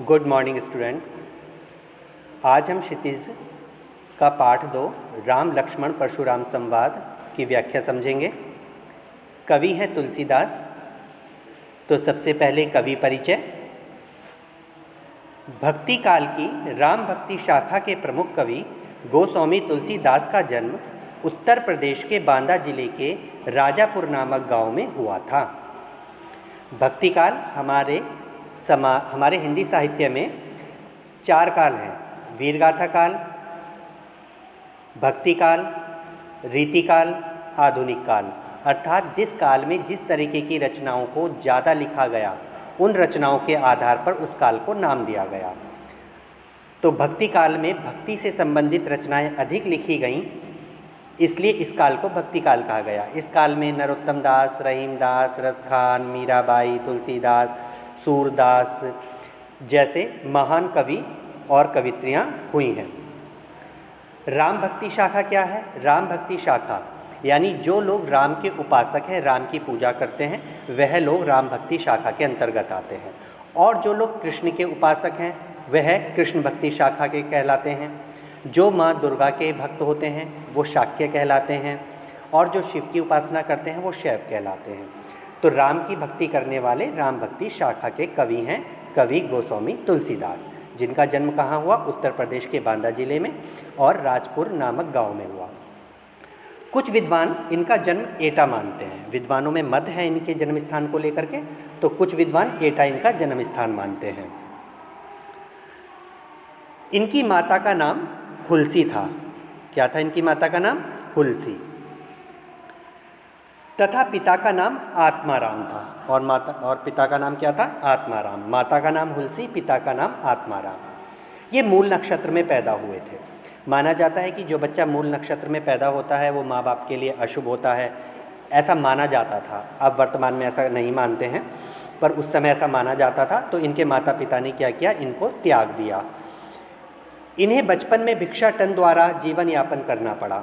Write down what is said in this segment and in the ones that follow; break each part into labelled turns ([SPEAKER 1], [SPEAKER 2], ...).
[SPEAKER 1] Good morning student. आज हम क्षितिज का पाठ 2 राम लक्ष्मण परशुराम संवाद की व्याख्या समझेंगे। कवि हैं तुलसीदास। तो सबसे पहले कवि परिचय। भक्ति काल की राम भक्ति शाखा के प्रमुख कवि गोस्वामी तुलसीदास का जन्म उत्तर प्रदेश के बांदा जिले के राजापुर नामक गांव में हुआ था। भक्ति काल हमारे हिंदी साहित्य में 4 काल हैं: वीरगाथा काल, भक्ति काल, रीतिकाल, आधुनिक काल। अर्थात जिस काल में जिस तरीके की रचनाओं को ज़्यादा लिखा गया, उन रचनाओं के आधार पर उस काल को नाम दिया गया। तो भक्ति काल में भक्ति से संबंधित रचनाएं अधिक लिखी गईं, इसलिए इस काल को भक्ति काल कहा गया। इस काल में नरोत्तम दास, रहीम दास, रसखान, मीराबाई, तुलसीदास, सूरदास जैसे महान कवि और कवित्रियाँ हुई हैं। राम भक्ति शाखा क्या है? राम भक्ति शाखा यानी जो लोग राम के उपासक हैं, राम की पूजा करते हैं, वह लोग राम भक्ति शाखा के अंतर्गत आते हैं। और जो लोग कृष्ण के उपासक हैं, वह कृष्ण भक्ति शाखा के कहलाते हैं। जो माँ दुर्गा के भक्त होते हैं, वो शाक्य कहलाते हैं। और जो शिव की उपासना करते हैं, वो शैव कहलाते हैं। तो राम की भक्ति करने वाले राम भक्ति शाखा के कवि हैं कवि गोस्वामी तुलसीदास, जिनका जन्म कहाँ हुआ? उत्तर प्रदेश के बांदा जिले में और राजपुर नामक गांव में हुआ। कुछ विद्वान इनका जन्म एटा मानते हैं। विद्वानों में मत है इनके जन्म स्थान को लेकर के। तो कुछ विद्वान एटा इनका जन्म स्थान मानते हैं। इनकी माता का नाम हुलसी था। क्या था इनकी माता का नाम? हुलसी। तथा पिता का नाम आत्माराम था। और पिता का नाम क्या था? आत्माराम। माता का नाम हुलसी, पिता का नाम आत्माराम। ये मूल नक्षत्र में पैदा हुए थे। माना जाता है कि जो बच्चा मूल नक्षत्र में पैदा होता है वो माँ बाप के लिए अशुभ होता है, ऐसा माना जाता था। अब वर्तमान में ऐसा नहीं मानते हैं, पर उस समय ऐसा माना जाता था। तो इनके माता पिता ने क्या किया? इनको त्याग दिया। इन्हें बचपन में भिक्षाटन द्वारा जीवन यापन करना पड़ा।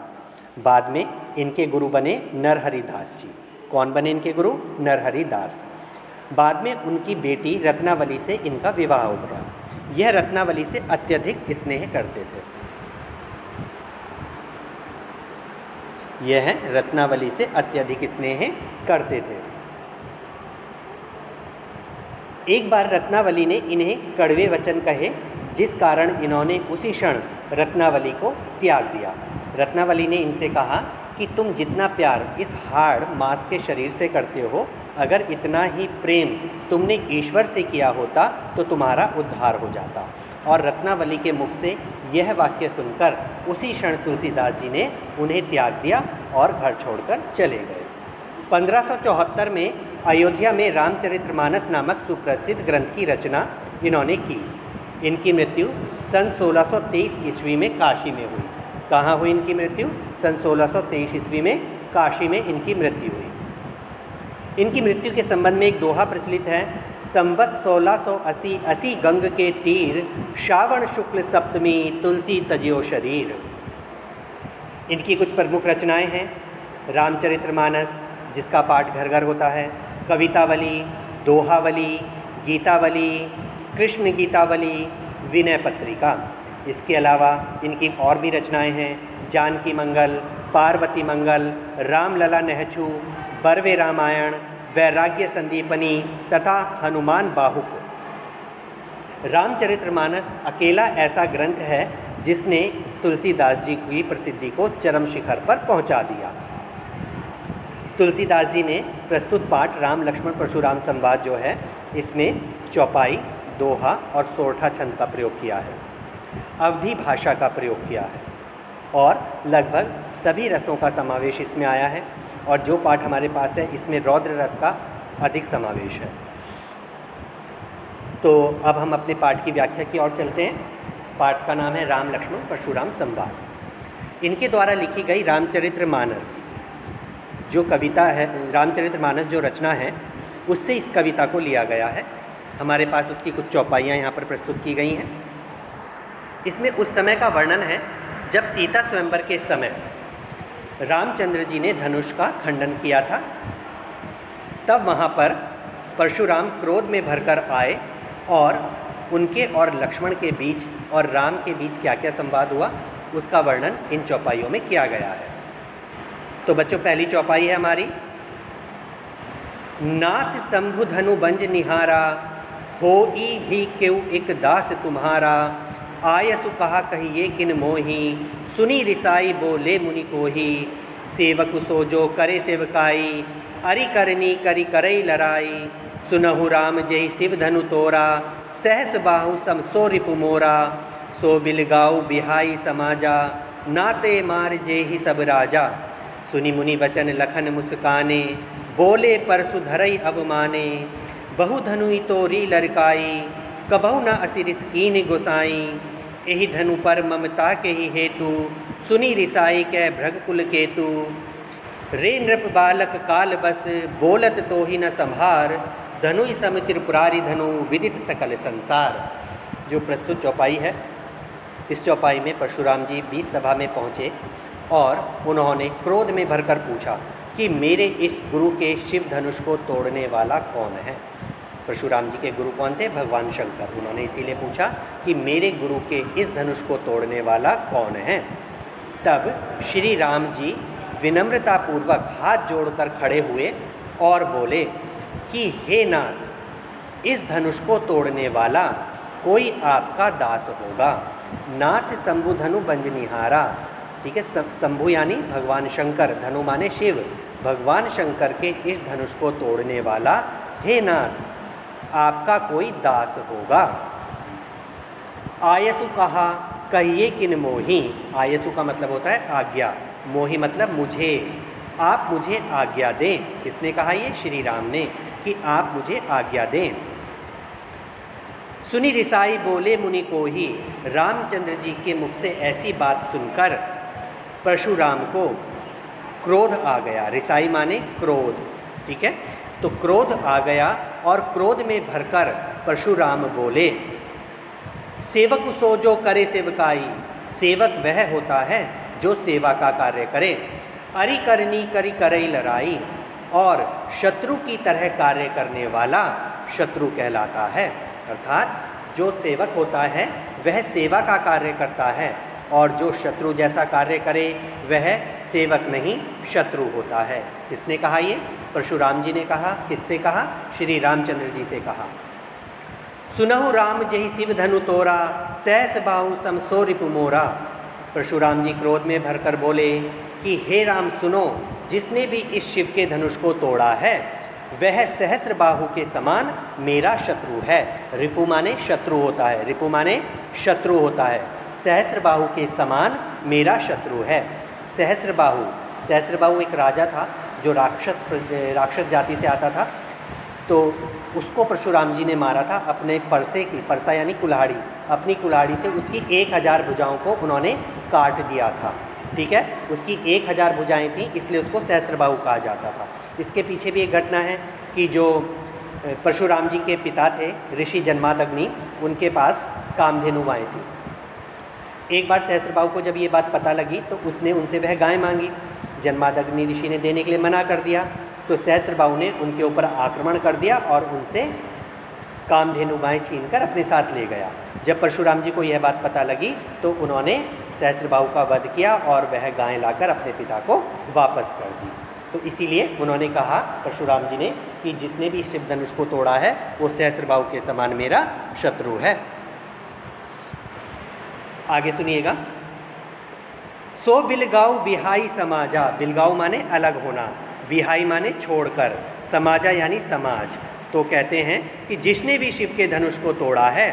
[SPEAKER 1] बाद में इनके गुरु बने नरहरि दास जी। कौन बने इनके गुरु? नरहरि दास। बाद में उनकी बेटी रत्नावली से इनका विवाह हो गया। यह रत्नावली से अत्यधिक स्नेह करते थे। यह रत्नावली से अत्यधिक स्नेह करते थे। एक बार रत्नावली ने इन्हें कड़वे वचन कहे, जिस कारण इन्होंने उसी क्षण रत्नावली को त्याग दिया। रत्नावली ने इनसे कहा कि तुम जितना प्यार इस हाड़ मांस के शरीर से करते हो, अगर इतना ही प्रेम तुमने ईश्वर से किया होता तो तुम्हारा उद्धार हो जाता। और रत्नावली के मुख से यह वाक्य सुनकर उसी क्षण तुलसीदास जी ने उन्हें त्याग दिया और घर छोड़कर चले गए। 1574 में अयोध्या में रामचरितमानस नामक सुप्रसिद्ध ग्रंथ की रचना इन्होंने की। इनकी मृत्यु सन 1623 ईस्वी में काशी में हुई। कहाँ हुई इनकी मृत्यु? सन 1623 ईस्वी में काशी में इनकी मृत्यु हुई। इनकी मृत्यु के संबंध में एक दोहा प्रचलित है: संवत 1680 गंग के तीर, श्रावण शुक्ल सप्तमी तुलसी तजियो शरीर। इनकी कुछ प्रमुख रचनाएं हैं: रामचरितमानस, जिसका पाठ घर घर होता है, कवितावली, दोहावली, गीतावली, कृष्ण गीतावली, विनय पत्रिका। इसके अलावा इनकी और भी रचनाएं हैं: जानकी मंगल, पार्वती मंगल, रामलला नहचू, बरवे रामायण, वैराग्य संदीपनी तथा हनुमान बाहुक। रामचरितमानस अकेला ऐसा ग्रंथ है जिसने तुलसीदास जी की प्रसिद्धि को चरम शिखर पर पहुंचा दिया। तुलसीदास जी ने प्रस्तुत पाठ राम लक्ष्मण परशुराम संवाद जो है, इसमें चौपाई, दोहा और सोरठा छंद का प्रयोग किया है। अवधी भाषा का प्रयोग किया है और लगभग सभी रसों का समावेश इसमें आया है। और जो पाठ हमारे पास है, इसमें रौद्र रस का अधिक समावेश है। तो अब हम अपने पाठ की व्याख्या की ओर चलते हैं। पाठ का नाम है राम लक्ष्मण परशुराम संवाद। इनके द्वारा लिखी गई रामचरितमानस जो कविता है, रामचरितमानस जो रचना है, उससे इस कविता को लिया गया है। हमारे पास उसकी कुछ चौपाइयाँ यहाँ पर प्रस्तुत की गई हैं। इसमें उस समय का वर्णन है जब सीता स्वयंवर के समय रामचंद्र जी ने धनुष का खंडन किया था। तब वहाँ पर परशुराम क्रोध में भरकर आए और उनके और लक्ष्मण के बीच और राम के बीच क्या क्या संवाद हुआ उसका वर्णन इन चौपाइयों में किया गया है। तो बच्चों, पहली चौपाई है हमारी, नाथ शंभु धनु बंज निहारा, होई ही क्यों एक दास तुम्हारा, आयसु कहा कहिए किन मोही, सुनी रिसाई बोले मुनि कोही, सेवक सो जो करे सेवकाई, अरि करनी करी करई लराई, सुनहु राम जय शिव धनु तोरा, सहस बाहु सम सो रिपु मोरा, सो बिलगाऊ बिहाई समाजा, नाते मार जय ही सब राजा, सुनी मुनि वचन लखन मुस्काने, बोले परसु धरई अवमाने, बहु धनुई तोरी लरकाई, कबहु न असिरिस कीन गोसाई, एहि धनु पर ममता के ही हेतु, सुनी रिसाई कै भृगकुल केतु, रे नृप बालक काल बस, बोलत तो ही न संभार, धनुई सम त्रिपुरारी धनु, विदित सकल संसार। जो प्रस्तुत चौपाई है, इस चौपाई में परशुराम जी बीच सभा में पहुँचे और उन्होंने क्रोध में भरकर पूछा कि मेरे इस गुरु के शिव धनुष को तोड़ने वाला कौन है। परशुराम जी के गुरु कौन थे? भगवान शंकर। उन्होंने इसीलिए पूछा कि मेरे गुरु के इस धनुष को तोड़ने वाला कौन है। तब श्री राम जी विनम्रतापूर्वक हाथ जोड़कर खड़े हुए और बोले कि हे नाथ, इस धनुष को तोड़ने वाला कोई आपका दास होगा। नाथ शंभु धनु बंजनिहारा, ठीक है, शंभु यानी भगवान शंकर, धनु माने शिव, भगवान शंकर के इस धनुष को तोड़ने वाला हे नाथ आपका कोई दास होगा। आयसु कहा कहिए किन मोही, आयसु का मतलब होता है आज्ञा, मोही मतलब मुझे, आप मुझे आज्ञा दें। किसने कहा? ये श्री राम ने, कि आप मुझे आज्ञा दें। सुनी रिसाई बोले मुनि को ही, रामचंद्र जी के मुख से ऐसी बात सुनकर परशुराम को क्रोध आ गया। रिसाई माने क्रोध, ठीक है, तो क्रोध आ गया और क्रोध में भरकर परशुराम बोले, सेवक सो जो करे सेवकाई, सेवक वह होता है जो सेवा का कार्य करे, अरि करनी करी करई लड़ाई, और शत्रु की तरह कार्य करने वाला शत्रु कहलाता है। अर्थात जो सेवक होता है वह सेवा का कार्य करता है और जो शत्रु जैसा कार्य करे वह सेवक नहीं शत्रु होता है। किसने कहा? ये परशुराम जी ने कहा। किससे कहा? श्री रामचंद्र जी से कहा। सुनहु राम जहि शिव धनु तोरा, सहस बाहु सम सो रिपु मोरा। परशुराम जी क्रोध में भरकर बोले कि हे राम सुनो, जिसने भी इस शिव के धनुष को तोड़ा है वह सहस्र बाहु के समान मेरा शत्रु है। रिपु माने शत्रु होता है, रिपु माने शत्रु होता है, सहस्र बाहु के समान मेरा शत्रु है। सहस्र बाहु एक राजा था जो राक्षस जाति से आता था, तो उसको परशुराम जी ने मारा था अपने फरसे की, फरसा यानी कुल्हाड़ी, अपनी कुल्हाड़ी से उसकी 1000 भुजाओं को उन्होंने काट दिया था। ठीक है, उसकी 1000 भुजाएं थीं, इसलिए उसको सहस्त्रबाहु कहा जाता था। इसके पीछे भी एक घटना है कि जो परशुराम जी के पिता थे ऋषि जन्मादग्नि, उनके पास कामधेनु गायें थी। एक बार सहस्त्रबाहु को जब ये बात पता लगी तो उसने उनसे वह गाय मांगी। जन्मादग्नि ऋषि ने देने के लिए मना कर दिया, तो सहस्त्रबाहु ने उनके ऊपर आक्रमण कर दिया और उनसे कामधेनु गायें छीनकर अपने साथ ले गया। जब परशुराम जी को यह बात पता लगी तो उन्होंने सहस्त्रबाहु का वध किया और वह गायें लाकर अपने पिता को वापस कर दी। तो इसीलिए उन्होंने कहा परशुराम जी ने कि जिसने भी शिव धनुष को तोड़ा है वो सहस्त्रबाहु के समान मेरा शत्रु है। आगे सुनिएगा। सो बिलगाऊ बिहाई समाजा, बिलगाऊ माने अलग होना, बिहाई माने छोड़कर, समाजा यानी समाज। तो कहते हैं कि जिसने भी शिव के धनुष को तोड़ा है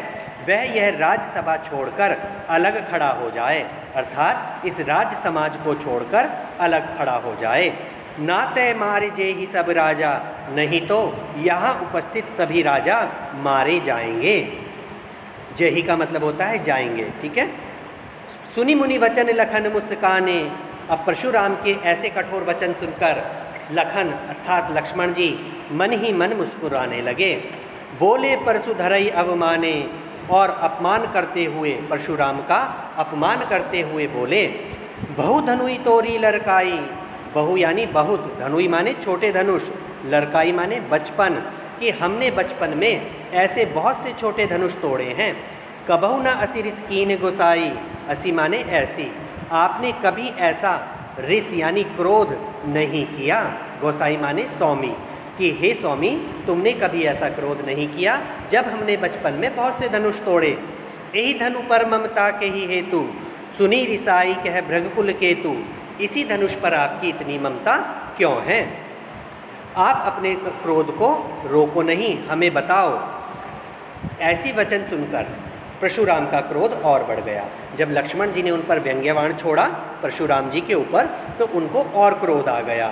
[SPEAKER 1] वह यह राजसभा छोड़कर अलग खड़ा हो जाए, अर्थात इस राज समाज को छोड़कर अलग खड़ा हो जाए। ना तय मारे जे ही सब राजा, नहीं तो यहाँ उपस्थित सभी राजा मारे जाएंगे। जेही का मतलब होता है जाएंगे, ठीक है। सुनी मुनि वचन लखन मुस्काने, अब परशुराम के ऐसे कठोर वचन सुनकर लखन अर्थात लक्ष्मण जी मन ही मन मुस्कुराने लगे। बोले परशु धरई अवमाने, और अपमान करते हुए परशुराम का अपमान करते हुए बोले, बहु धनुई तोरी लड़काई, बहु यानी बहुत, धनुई माने छोटे धनुष, लड़काई माने बचपन, कि हमने बचपन में ऐसे बहुत से छोटे धनुष तोड़े हैं। कबहू ना असी रिस कीन गोसाई, असी माने ऐसी, आपने कभी ऐसा रिस यानी क्रोध नहीं किया, गोसाई माने स्वामी, कि हे स्वामी तुमने कभी ऐसा क्रोध नहीं किया जब हमने बचपन में बहुत से धनुष तोड़े। यही धनु पर ममता के ही हेतु, सुनी रिसाई कह भृगकुल केतु, इसी धनुष पर आपकी इतनी ममता क्यों है? आप अपने क्रोध को रोको नहीं, हमें बताओ। ऐसी वचन सुनकर परशुराम का क्रोध और बढ़ गया। जब लक्ष्मण जी ने उन पर व्यंग्यबाण छोड़ा परशुराम जी के ऊपर, तो उनको और क्रोध आ गया।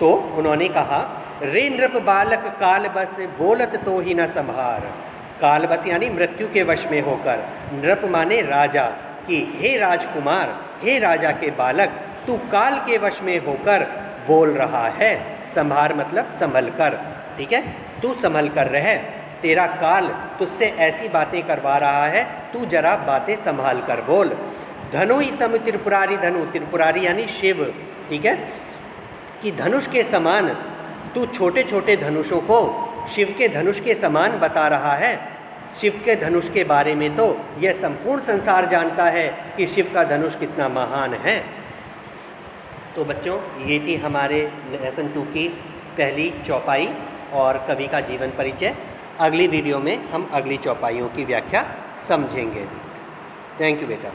[SPEAKER 1] तो उन्होंने कहा, रे नृप बालक काल बस बोलत तो ही न संभार। काल बस यानी मृत्यु के वश में होकर, नृप माने राजा, कि हे राजकुमार, हे राजा के बालक, तू काल के वश में होकर बोल रहा है। संभार मतलब संभल कर, ठीक है, तू संभल कर रह, तेरा काल तुझसे ऐसी बातें करवा रहा है, तू जरा बातें संभाल कर बोल। धनु ही सम त्रिपुरारी, धनु त्रिपुरारी यानी शिव, ठीक है, कि धनुष के समान तू छोटे छोटे धनुषों को शिव के धनुष के समान बता रहा है। शिव के धनुष के बारे में तो यह संपूर्ण संसार जानता है कि शिव का धनुष कितना महान है। तो बच्चों, ये थी हमारे लेसन 2 की पहली चौपाई और कवि का जीवन परिचय। अगली वीडियो में हम अगली चौपाइयों की व्याख्या समझेंगे। थैंक यू बेटा।